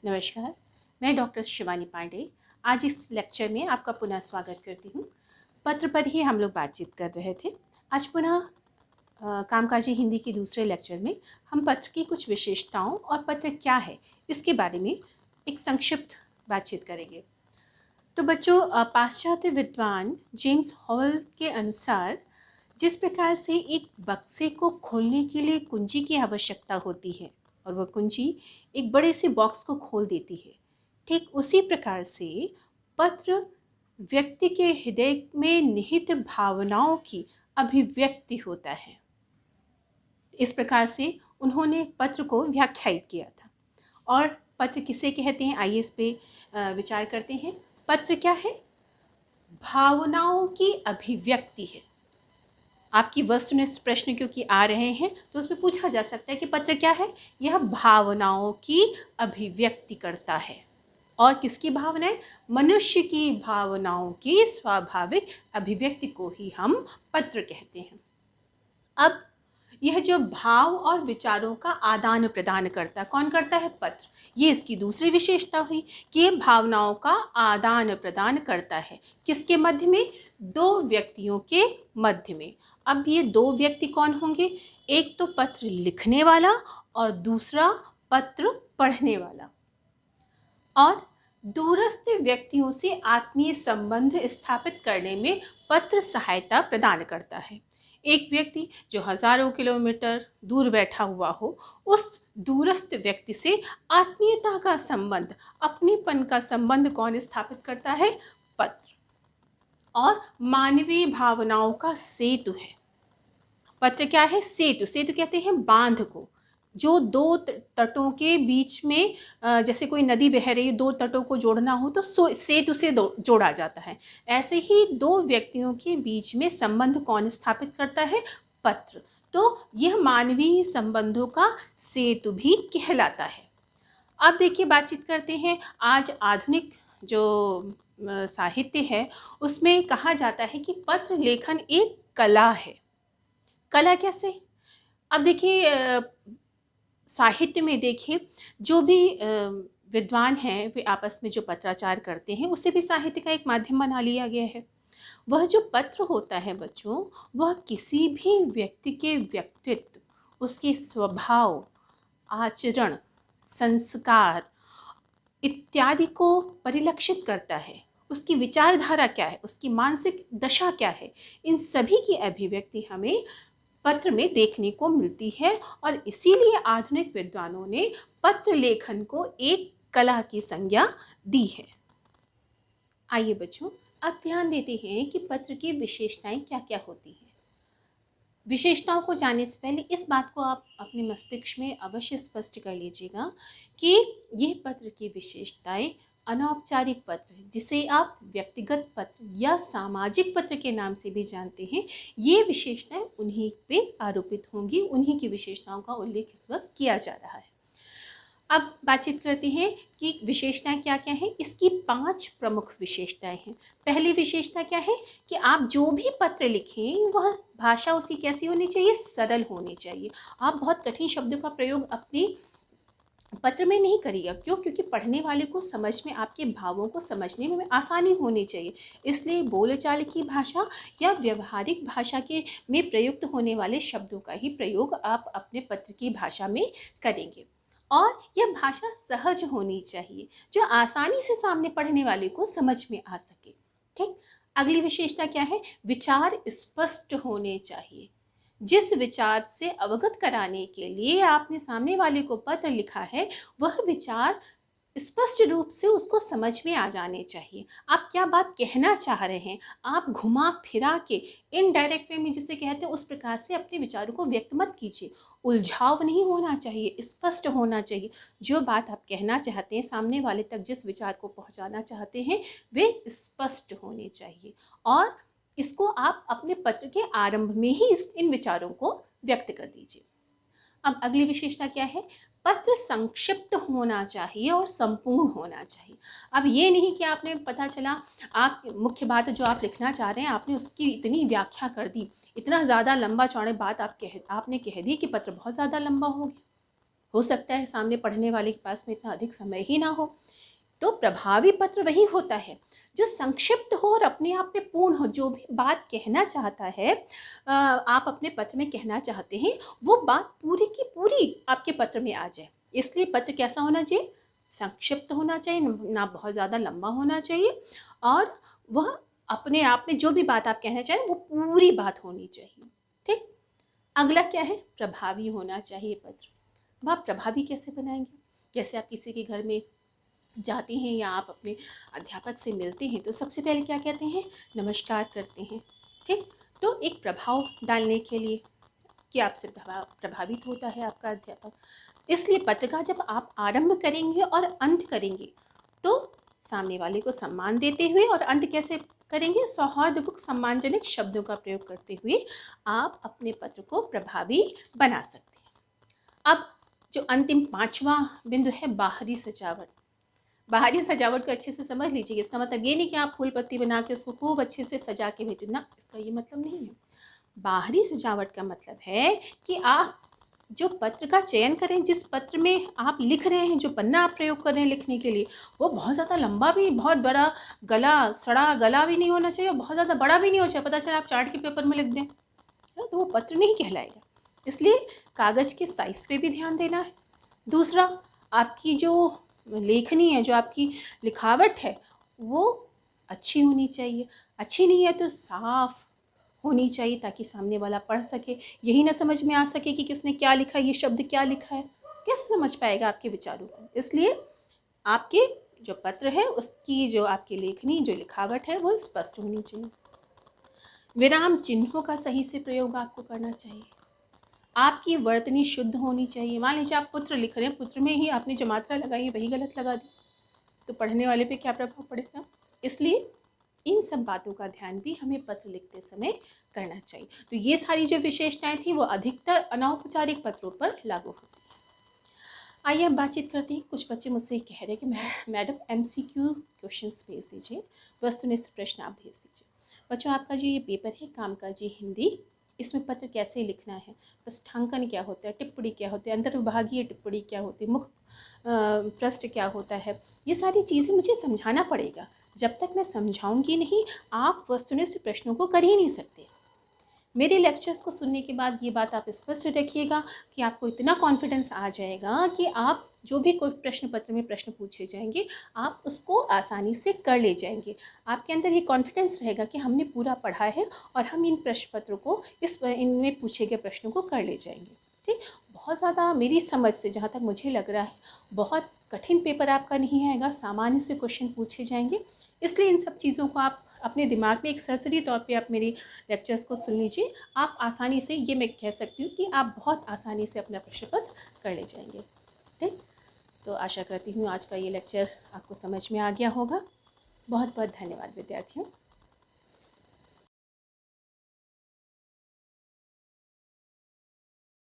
नमस्कार, मैं डॉक्टर शिवानी पांडे। आज इस लेक्चर में आपका पुनः स्वागत करती हूँ। पत्र पर ही हम लोग बातचीत कर रहे थे। आज पुनः कामकाजी हिंदी की दूसरे लेक्चर में हम पत्र की कुछ विशेषताओं और पत्र क्या है इसके बारे में एक संक्षिप्त बातचीत करेंगे। तो बच्चों, पाश्चात्य विद्वान जेम्स हॉल के अनुसार जिस प्रकार से एक बक्से को खोलने के लिए कुंजी की आवश्यकता होती है और वह कुंजी एक बड़े से बॉक्स को खोल देती है, ठीक उसी प्रकार से पत्र व्यक्ति के हृदय में निहित भावनाओं की अभिव्यक्ति होता है। इस प्रकार से उन्होंने पत्र को व्याख्यायित किया था। और पत्र किसे कहते हैं, आइए इस पे विचार करते हैं। पत्र क्या है? भावनाओं की अभिव्यक्ति है। आपकी वस्तुनिष्ठ प्रश्न क्योंकि आ रहे हैं तो उसमें पूछा जा सकता है कि पत्र क्या है? यह भावनाओं की अभिव्यक्ति करता है। और किसकी भावनाएं? मनुष्य की भावनाओं की स्वाभाविक अभिव्यक्ति को ही हम पत्र कहते हैं। अब यह जो भाव और विचारों का आदान प्रदान करता है, कौन करता है? पत्र। ये इसकी दूसरी विशेषता हुई कि ये भावनाओं का आदान प्रदान करता है। किसके मध्य में? दो व्यक्तियों के मध्य में। अब ये दो व्यक्ति कौन होंगे? एक तो पत्र लिखने वाला और दूसरा पत्र पढ़ने वाला। और दूरस्थ व्यक्तियों से आत्मीय संबंध स्थापित करने में पत्र सहायता प्रदान करता है। एक व्यक्ति जो हजारों किलोमीटर दूर बैठा हुआ हो, उस दूरस्थ व्यक्ति से आत्मीयता का संबंध, अपनेपन का संबंध कौन स्थापित करता है? पत्र। और मानवीय भावनाओं का सेतु है। पत्र क्या है? सेतु। सेतु कहते हैं बांध को, जो दो तटों के बीच में, जैसे कोई नदी बह रही है, दो तटों को जोड़ना हो तो सेतु से जोड़ा जाता है। ऐसे ही दो व्यक्तियों के बीच में संबंध कौन स्थापित करता है? पत्र। तो यह मानवीय संबंधों का सेतु भी कहलाता है। अब देखिए, बातचीत करते हैं। आज आधुनिक जो साहित्य है उसमें कहा जाता है कि पत्र लेखन एक कला है। कला कैसे? अब देखिए, साहित्य में देखिए, जो भी विद्वान हैं वे आपस में जो पत्राचार करते हैं उसे भी साहित्य का एक माध्यम बना लिया गया है। वह जो पत्र होता है बच्चों, वह किसी भी व्यक्ति के व्यक्तित्व, उसके स्वभाव, आचरण, संस्कार इत्यादि को परिलक्षित करता है। उसकी विचारधारा क्या है, उसकी मानसिक दशा क्या है, इन सभी की अभिव्यक्ति हमें पत्र में देखने को मिलती है। और इसीलिए आधुनिक विद्वानों ने पत्र लेखन को एक कला की संज्ञा दी है। आइए बच्चों, अब ध्यान देते हैं कि पत्र की विशेषताएं क्या क्या होती हैं। विशेषताओं को जानने से पहले इस बात को आप अपने मस्तिष्क में अवश्य स्पष्ट कर लीजिएगा कि यह पत्र की विशेषताएं अनौपचारिक पत्र, जिसे आप व्यक्तिगत पत्र या सामाजिक पत्र के नाम से भी जानते हैं, ये विशेषताएं उन्हीं पे आरोपित होंगी, उन्हीं की विशेषताओं का उल्लेख इस वक्त किया जा रहा है। अब बातचीत करते हैं कि विशेषताएं क्या क्या हैं। इसकी 5 प्रमुख विशेषताएं हैं। पहली विशेषता क्या है कि आप जो भी पत्र लिखें वह भाषा उसकी कैसी होनी चाहिए? सरल होनी चाहिए। आप बहुत कठिन शब्दों का प्रयोग अपने पत्र में नहीं करिएगा। क्यों? क्योंकि पढ़ने वाले को समझ में, आपके भावों को समझने में आसानी होनी चाहिए। इसलिए बोलचाल की भाषा या व्यवहारिक भाषा के में प्रयुक्त होने वाले शब्दों का ही प्रयोग आप अपने पत्र की भाषा में करेंगे। और यह भाषा सहज होनी चाहिए, जो आसानी से सामने पढ़ने वाले को समझ में आ सके। ठीक। अगली विशेषता क्या है? विचार स्पष्ट होने चाहिए। जिस विचार से अवगत कराने के लिए आपने सामने वाले को पत्र लिखा है, वह विचार स्पष्ट रूप से उसको समझ में आ जाने चाहिए। आप क्या बात कहना चाह रहे हैं, आप घुमा फिरा के इनडायरेक्ट वे में जिसे कहते हैं उस प्रकार से अपने विचारों को व्यक्त मत कीजिए। उलझाव नहीं होना चाहिए, स्पष्ट होना चाहिए। जो बात आप कहना चाहते हैं, सामने वाले तक जिस विचार को पहुंचाना चाहते हैं, वे स्पष्ट होने चाहिए। और इसको आप अपने पत्र के आरंभ में ही इन विचारों को व्यक्त कर दीजिए। अब अगली विशेषता क्या है? पत्र संक्षिप्त होना चाहिए और संपूर्ण होना चाहिए। अब ये नहीं कि आपने, पता चला आप मुख्य बात जो आप लिखना चाह रहे हैं आपने उसकी इतनी व्याख्या कर दी, इतना ज़्यादा लंबा चौड़े बात आपने कह दी कि पत्र बहुत ज़्यादा लंबा हो गया। हो सकता है सामने पढ़ने वाले के पास में इतना अधिक समय ही ना हो। तो प्रभावी पत्र वही होता है जो संक्षिप्त हो और अपने आप में पूर्ण हो। जो भी बात कहना चाहता है, आप अपने पत्र में कहना चाहते हैं, वो बात पूरी की पूरी आपके पत्र में आ जाए। इसलिए पत्र कैसा होना चाहिए? संक्षिप्त होना चाहिए, ना बहुत ज़्यादा लंबा होना चाहिए, और वह अपने आप में जो भी बात आप कहना चाहें वो पूरी बात होनी चाहिए। ठीक। अगला क्या है? प्रभावी होना चाहिए पत्र। अब आप प्रभावी कैसे बनाएंगे? जैसे आप किसी के घर में जाते हैं या आप अपने अध्यापक से मिलते हैं तो सबसे पहले क्या कहते हैं? नमस्कार करते हैं। ठीक। तो एक प्रभाव डालने के लिए कि आपसे प्रभावित होता है आपका अध्यापक। इसलिए पत्र का जब आप आरंभ करेंगे और अंत करेंगे तो सामने वाले को सम्मान देते हुए, और अंत कैसे करेंगे? सौहार्दपूर्ण सम्मानजनक शब्दों का प्रयोग करते हुए आप अपने पत्र को प्रभावी बना सकते हैं। अब जो अंतिम 5वां बिंदु है, बाहरी सजावट। बाहरी सजावट को अच्छे से समझ लीजिए। इसका मतलब ये नहीं कि आप फूल पत्ती बना के उसको खूब अच्छे से सजा के भेजें ना, इसका ये मतलब नहीं है। बाहरी सजावट का मतलब है कि आप जो पत्र का चयन करें, जिस पत्र में आप लिख रहे हैं, जो पन्ना आप प्रयोग कर रहे हैं लिखने के लिए, वो बहुत ज़्यादा लंबा भी, बहुत बड़ा गला, सड़ा गला भी नहीं होना चाहिए और बहुत ज़्यादा बड़ा भी नहीं होना चाहिए। पता चला आप चार्ट के पेपर में लिख दें तो वो पत्र नहीं कहलाएगा। इसलिए कागज़ के साइज़ पे भी ध्यान देना है। दूसरा, आपकी जो लेखनी है, जो आपकी लिखावट है, वो अच्छी होनी चाहिए। अच्छी नहीं है तो साफ होनी चाहिए ताकि सामने वाला पढ़ सके। यही ना समझ में आ सके कि उसने क्या लिखा है, ये शब्द क्या लिखा है, कैसे समझ पाएगा आपके विचारों को? इसलिए आपके जो पत्र है उसकी जो आपकी लेखनी, जो लिखावट है, वो स्पष्ट होनी चाहिए। विराम चिन्हों का सही से प्रयोग आपको करना चाहिए। आपकी वर्तनी शुद्ध होनी चाहिए। मान लीजिए आप पुत्र लिख रहे हैं, पुत्र में ही आपने जो मात्रा लगाई है वही गलत लगा दी तो पढ़ने वाले पे क्या प्रभाव पड़ेगा? इसलिए इन सब बातों का ध्यान भी हमें पत्र लिखते समय करना चाहिए। तो ये सारी जो विशेषताएं थी वो अधिकतर अनौपचारिक पत्रों पर लागू होती है। आइए अब बातचीत करते हैं। कुछ बच्चे मुझसे कह रहे हैं कि मैडम MCQ क्वेश्चंस भेज दीजिए, वस्तुनिष्ठ प्रश्न आप भेज दीजिए। बच्चों, आपका जो ये पेपर है कामकाजी हिंदी, इसमें पत्र कैसे लिखना है, पृष्ठांकन क्या होता है, टिप्पणी क्या होती है, अंतर्विभागीय टिप्पणी क्या होती है, मुख्य पृष्ठ क्या होता है, ये सारी चीज़ें मुझे समझाना पड़ेगा। जब तक मैं समझाऊंगी नहीं, आप वस्तुनिष्ठ प्रश्नों को कर ही नहीं सकते। मेरे लेक्चर्स को सुनने के बाद ये बात आप स्पष्ट रखिएगा कि आपको इतना कॉन्फिडेंस आ जाएगा कि आप जो भी कोई प्रश्न पत्र में प्रश्न पूछे जाएंगे, आप उसको आसानी से कर ले जाएंगे। आपके अंदर ये कॉन्फिडेंस रहेगा कि हमने पूरा पढ़ा है और हम इन प्रश्न पत्रों को, इनमें पूछे गए प्रश्नों को कर ले जाएंगे। ठीक। बहुत ज़्यादा मेरी समझ से, जहाँ तक मुझे लग रहा है, बहुत कठिन पेपर आपका नहीं आएगा, सामान्य से क्वेश्चन पूछे जाएंगे। इसलिए इन सब चीज़ों को आप अपने दिमाग में एक सरसरी तौर पे आप मेरी लेक्चर्स को सुन लीजिए। आप आसानी से, ये मैं कह सकती हूँ कि आप बहुत आसानी से अपना प्रश्न पत्र कर ले जाएंगे। ठीक। तो आशा करती हूँ आज का ये लेक्चर आपको समझ में आ गया होगा। बहुत बहुत धन्यवाद विद्यार्थियों।